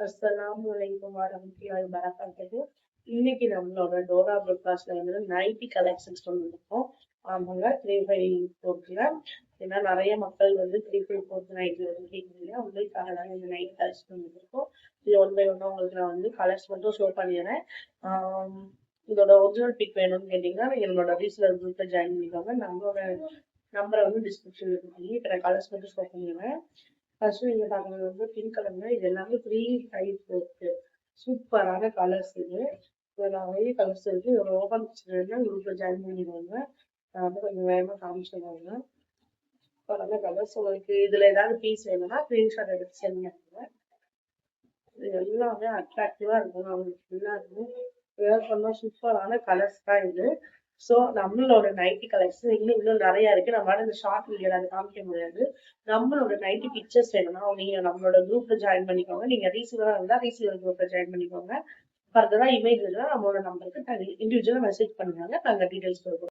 அஸ்ஸலாமு அலைக்கும் வரஹ்மத்துல்லாஹி வபரகாத்துஹு. இன்னைக்கு நம்மளோட டோரா புர்காஸ்ல வந்து நைட்டி கலெக்ஷன்ஸ் கொண்டு வந்திருக்கோம். ஆமாங்க, 3/4 ஏன்னா நிறைய மக்கள் வந்து 3/4 நைட்ல வந்து கேட்குறீங்க. உங்களுக்காக தான் இந்த நைட் கலெக்ஷன் வந்திருக்கோம். இது ஒன் பை ஒன்னா உங்களுக்கு நான் வந்து கலர்ஸ் மட்டும் ஷோ பண்ணிடுறேன். ஆம், இதோட ஒரிஜினல் பிக் வேணும்னு கேட்டீங்கன்னா என்னோட ரீசேலர் குரூப்ல ஜாயின் பண்ணிக்கோங்க. நம்மளோட நம்பரை வந்து டிஸ்கிரிப்ஷன்ல இருக்கு. இப்போ நான் கலர்ஸ் மட்டும் ஷோ பண்ணிடுறேன். ஃபர்ஸ்ட் நீங்க பாக்குறது வந்து பிங்க் கலர்ல இது எல்லாமே 3/5 இருக்கு. சூப்பரான கலர்ஸ் இது. இதுல நிறைய கலர்ஸ் இருக்கு. இதோட ஓபன் பிக்சர் குரூப்ல ஜாயின் பண்ணிடுவாங்க. நான் வந்து கொஞ்சம் வேகமா காமிச்சிடுவாங்க. சூப்பரான கலர்ஸ். உங்களுக்கு இதுல ஏதாவது பீஸ் வேணும்னா ஸ்கிரீன்ஷாட் எடுத்து சென்ட் பண்ணுங்க. இது எல்லாமே அட்ராக்டிவா இருக்கும். உங்களுக்கு எல்லாருமே வேர் பண்ணா சூப்பரான கலர்ஸ் தான் இது. ஸோ நம்மளோட நைட்டி கலெக்ஷன் இன்னும் நிறைய இருக்கு. நம்மளால இந்த ஷார்ட் வீடியோல அதை காமிக்க முடியாது. நம்மளோட நைட்டி பிக்சர்ஸ் வேணும்னா நீங்க நம்மளோட குரூப்ல ஜாயின் பண்ணிக்கோங்க. நீங்க ரீசேலரா இருந்தா ரீசேலர் குரூப்ல ஜாயின் பண்ணிக்கோங்க. ஃபர்தரா இமேஜ் நம்மளோட நம்பருக்கு இண்டிவிஜுவலா மெசேஜ் பண்ணுவாங்க. நாங்க டீடைல்ஸ் கொடுக்குறோம்.